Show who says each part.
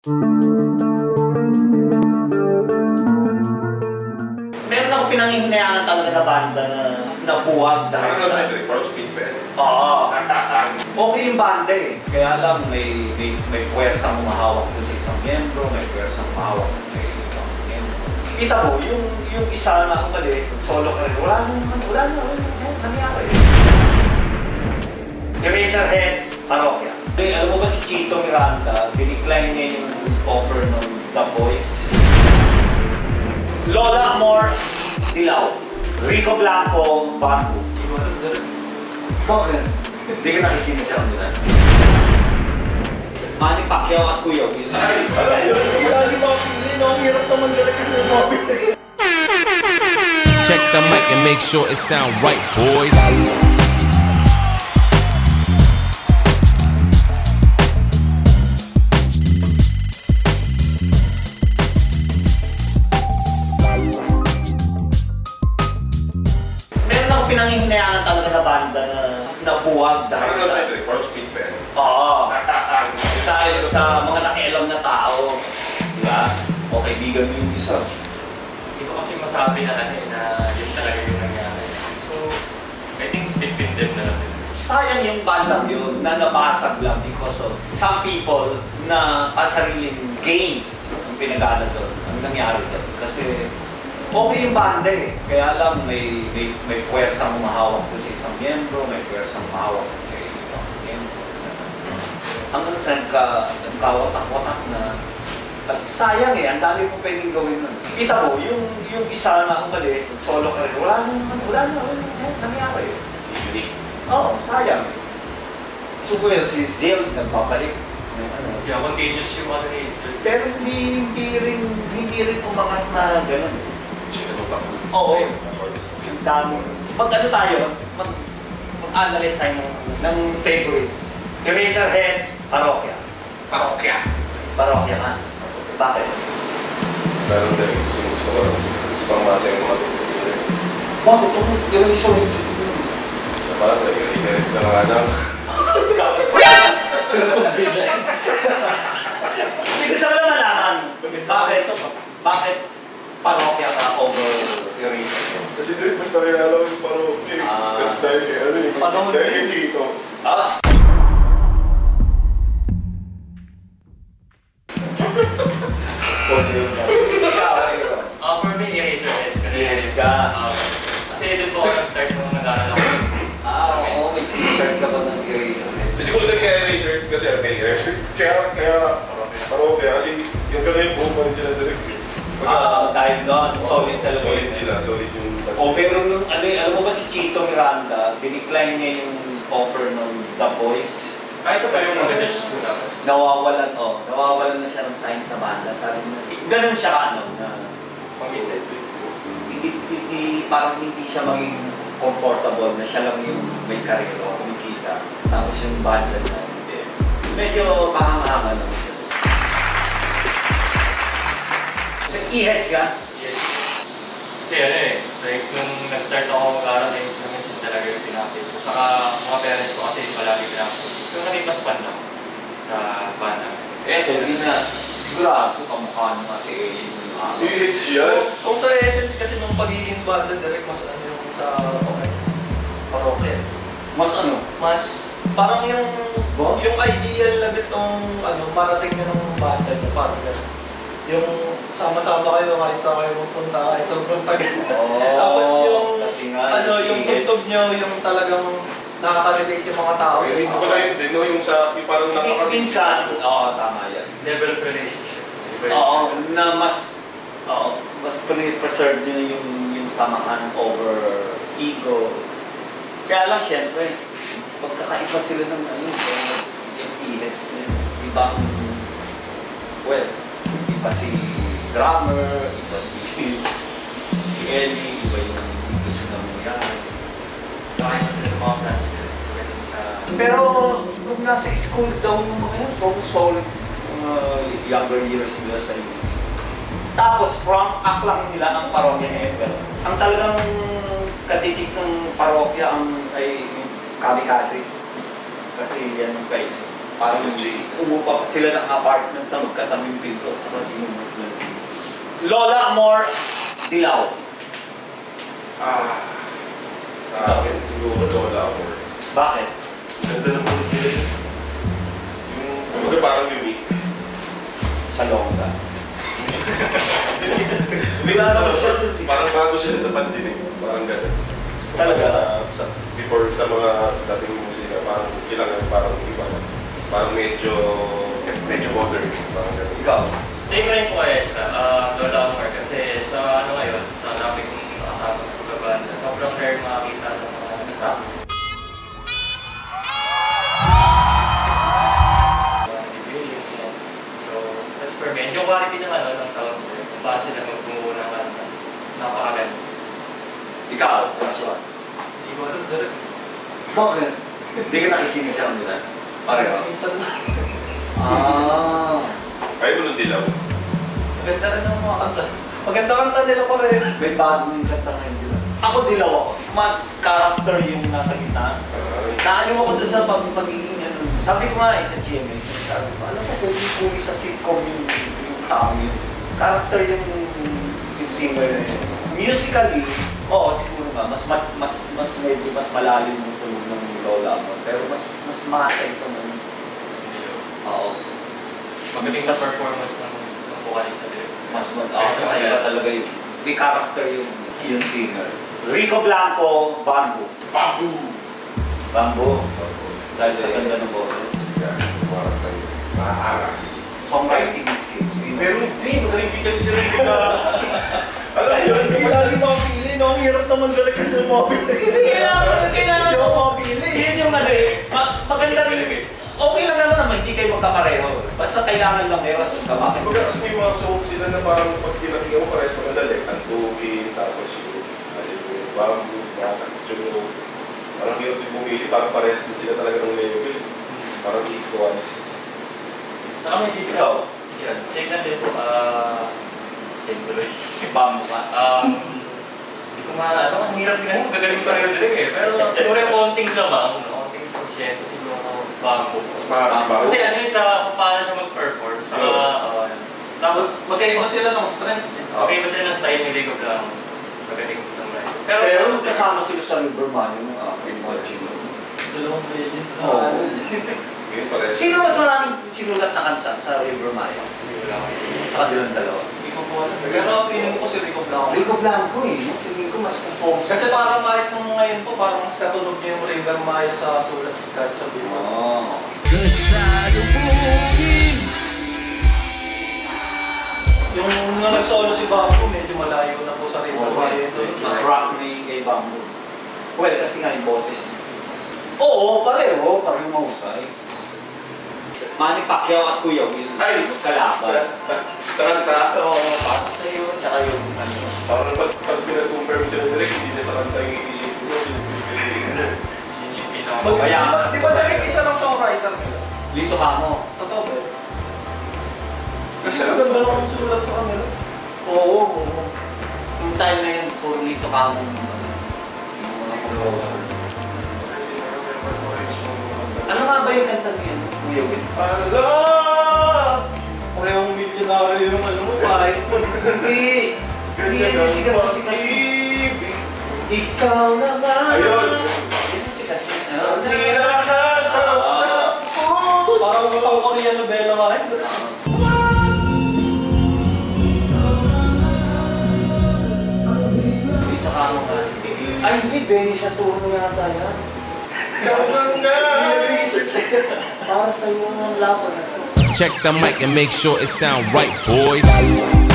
Speaker 1: Meron akong pinanghihinayangan talaga na banda na nabuwag dahil sa...
Speaker 2: Parang speech ba yan?
Speaker 1: Oo. Okay yung banda eh. Kaya lang may puwersang humahawak dun sa isang miyembro, may puwersang humahawak dun sa isang miyembro. Kita mo, yung isa na umalis, solo career, wala na, nangyari. Eraserheads, Parokya. Alam mo ba si Chito Miranda, dinecline niya yung offer ng The Voice. Lola Amor, Dilaw. Rico Blanco, Bamboo. Bakit? Hindi ka nakikinig sa kanila. Manny Pacquiao at Kuya Will.
Speaker 2: Ay, wala di mapili, no? Ang hirap naman talaga sa mapili.
Speaker 3: Check the mic and make sure it sound right, boys.
Speaker 1: Pinanghihinayangan talaga sa banda na nabuwag dahil sa...
Speaker 2: Parang speech ba yan?
Speaker 1: Oo. Dahil sa mga nakialam na tao. Diba? O kaibigan mo yung isa.
Speaker 4: Hindi ko kasi masabi na yun talaga yung nangyari. So, I think it's between them na lang.
Speaker 1: Sayang yung bandang yun na nabasag lang because of some people na pansariling gain ang pinag-aala doon. Ang nangyari doon. Kasi okay yung banda eh. Kaya lang may puwersang humahawak doon sa isang miyembro, may puwersang humahawak doon sa ibang miyembro. Hanggang sa nagkawatak-watak na. At sayang eh, ang dami mo pwedeng gawin nun. Kita mo, yung isa na umalis, solo career, wala na, nangyari.
Speaker 2: Unique.
Speaker 1: Oo, sayang. So well, si Zil nagpapalik.
Speaker 4: Yeah, continuous yung ano ni Zil.
Speaker 1: Pero hindi rin umangat na gano'n.
Speaker 2: Ano ba?
Speaker 1: Oo. Ang dami. Tayo, mag-analyze tayo ng favorites. Eraserheads, Parokya. Parokya nga. Bakit?
Speaker 2: Meron din gusto ko lang. Kasi pangmasa yung mga tupili.
Speaker 1: Bakit? Eraserheads.
Speaker 2: Diba? Eraserheads na mga anak.
Speaker 1: Hindi ko na malaman. Bakit Parokya ka over Eraserheads?
Speaker 2: Kasi doon mas nakilala ko yung Parokya. Kasi dahil kay Chito.
Speaker 4: For me, Eraserheads.
Speaker 1: Eraserheads ka?
Speaker 4: Kasi doon po ako nag-start nung nag-aaral ako.
Speaker 1: Oo, may t-shirt ka ba ng Eraserheads?
Speaker 2: Kasi kung kaya Eraserheads kasi kay Eraserheads. Kaya Parokya kasi yung gano'n yung buong pa rin sila direct.
Speaker 1: Dahil doon, solid talaga.
Speaker 2: Solid sila, solid yung...
Speaker 1: O pero nung alam mo ba si Chito Miranda, dinecline niya yung offer ng The Voice.
Speaker 4: Ito pa yung mag-dash ko lang.
Speaker 1: Nawawalan na siya ng time sa banda. Sabi niya, ganun siya na parang hindi siya maging comfortable na siya lang yung may karero, kumikita. Tapos yung banda na hindi. Medyo kahanga-hanga naman siya. So, e-heads ka?
Speaker 4: Yes. Kasi like nung nag-start ako mag-aaral na instruments, yun talaga yung pinakit ko. Saka mga parents ko kasi palagi pinakit. Yung nalipas pan lang sa banda.
Speaker 1: Hindi na. Sigurado kamukha naman si Asian yung
Speaker 2: E-heads yan?
Speaker 5: Kung sa essence kasi nung pagiging banda direct, mas ano yung sa Parokya. Mas parang yung ideal na gustong marating nyo ng banda nyo, parang gano'n. Yung sama-sama kayo kahit saan kayo magpunta, kahit sobrang tagal. Tapos yung yung tugtog nyo, yung talagang nakaka-relate yung mga tao.
Speaker 2: Yung pala yun din, yung parang
Speaker 1: Minsan, tama yan.
Speaker 4: Level of relationship.
Speaker 1: Na mas preserve din yung samahan over ego. Kaya lang siyempre, magkakaiba sila ng yung e-heads nila. Iba si drummer, iba si Ellie, iba yung gusto na mangyari.
Speaker 4: Kaya sila ng mga plans nila.
Speaker 1: Pero nung nasa school daw yung mga yun, solid younger years nila sa iyo. Tapos from aklang nila ang Parokya ever. Ang talagang katitik ng Parokya ay Kamikaze. Kasi yan yung kay Parang umupa pa sila ng apartment na magkatabing pinto at saka di mo mas lalaki. Lola Amor Dilaw.
Speaker 2: Sa akin, siguro Lola Amor.
Speaker 1: Bakit?
Speaker 2: Ganda ng pagkili. Yung parang unique.
Speaker 1: Sa longga.
Speaker 2: Hindi na naman siya. Parang bago siya sa pandemic. Parang gano'n.
Speaker 1: Talaga?
Speaker 2: Before sa mga dating musika, parang sila nga parang iba. Parang medyo modern. Parang gano'n.
Speaker 1: Ikaw?
Speaker 4: Same rin po kaya siya, Lola Amor, kasi sa ano ngayon, sa dami kong nakasama sa pagbabanda, sobrang rare makakita ng mga nag-sax. So, that's for me. And yung quality ng ano, ng sound, kung paano sila magbumuo ng kanta, napakaganda.
Speaker 1: Ikaw, sa Joshua.
Speaker 5: Hindi ko alam, direct.
Speaker 1: Bakit? Hindi ka nakikinig sa kanila? Pareho?
Speaker 5: Minsan na.
Speaker 2: Ay, ko nung dilaw.
Speaker 5: Maganda rin ang mga kanta. Maganda kanta nila pareho.
Speaker 1: May bagong kanta ngayon din. Ako dilaw ako. Mas character yung nasa gitna. Naalim ako doon sa pagiging ano. Sabi ko nga sa GMA, sabi ko, alam mo, pwede puli sa sitcom yung tao yun. Character yung singer na yun. Musically, oo, siguro nga, mas medyo mas malalim yung tulog ng Lola mo. Pero mas masa ito ng oo.
Speaker 4: Magaling sa performance ng vocalista din.
Speaker 1: Mas iba talaga yung may character yung singer. Rico Blanco, Bamboo. Bamboo. Dahil sa ganda ng boses.
Speaker 2: Parang tayo. Maaangas.
Speaker 1: Songwriting skills.
Speaker 2: Pero hindi, magaling din kasi sila yung alam mo yun,
Speaker 5: Hindi lagi mapili, no? Ang hirap naman talaga kasi ng mapili.
Speaker 1: Hindi, kailangan
Speaker 5: mo mapili.
Speaker 1: Yun yung ano maganda rin. Okay lang naman naman, hindi kayo magkakareho. Basta kailangan lang may rason ka bakit.
Speaker 2: Kumbaga kasi may mga songs sila na parang pag pinakinggan mo parehas maganda like Antukin, tapos yung Bamboo, Bamboo, parang hirap din bumili, parang parehas din sila talaga ng level. Parang equals.
Speaker 4: Sa kami difference. Yan, same na din po. Same tuloy.
Speaker 1: Bamboo ka.
Speaker 4: Hindi ko ano, ang hirap din. Gagaling pareho din eh. Pero siguro yung konting lamang, konting porsyento siguro ako Bamboo.
Speaker 2: Mas maharas ba?
Speaker 4: Kasi ano yung sa kung paano siya mag-perform. Saka, tapos
Speaker 5: Magkaiba sila ng strengths.
Speaker 4: magkaiba sila ng style ni Ligo Blanco. Magaling sa samurai.
Speaker 1: Pero kasama sila sa Riverman yung imagine mo.
Speaker 5: Dalawang legend.
Speaker 1: Oo.
Speaker 2: Ngayon parehas.
Speaker 1: Sino mas maraming sinulat na kanta sa Riverman? Sa kanilang dalawa.
Speaker 5: Hindi ko po alam. Pero feeling ko si Rico Blanco.
Speaker 1: Rico Blanco eh. Tingin ko mas compose.
Speaker 5: Kasi parang kahit nung ngayon po, parang mas katunog niya yung River Maya sa sulat kahit sa Bima.
Speaker 1: Oh.
Speaker 3: Just try to move it.
Speaker 5: Yung nag-solo si Bamboo, medyo malayo na po sa River Maya.
Speaker 1: Mas rock na yung kay Bamboo. Well, kasi nga yung boses niya. Oo, pareho mahusay. Manny Pacquiao at Kuya Will.
Speaker 2: Ay!
Speaker 1: Kalaban.
Speaker 2: Sa kanta,
Speaker 1: Oo, para sa'yo, tsaka yung ano.
Speaker 2: parang pag pinag-compare mo sila direct, hindi na sa kanta yung iisip mo, sila
Speaker 4: Yun yung pinaka-
Speaker 5: Di ba direct isa ng songwriter nila?
Speaker 1: Lito Kamo.
Speaker 5: Totoo ba?
Speaker 2: Kasi
Speaker 5: Ang ganda ng sulat sa kanila.
Speaker 1: Oo. Yung time na yun, puro Lito Kamo. Yung mga composer. Ano nga ba yung kanta niya? Kuya Will?
Speaker 5: Parehong milyonaryo yung ano mo, kahit mo.
Speaker 1: Hindi. Hindi yan yung sikat. Ikaw naman.
Speaker 2: Ayun.
Speaker 1: Yan yung sikat.
Speaker 5: Parang pang Korean novela nga yun.
Speaker 1: Lito Kamo nga si Benny. Ay, hindi. Benny sa turno yata yan.
Speaker 5: Para sa'yo ang laban na to.
Speaker 3: Check the mic and make sure it sound right, boys.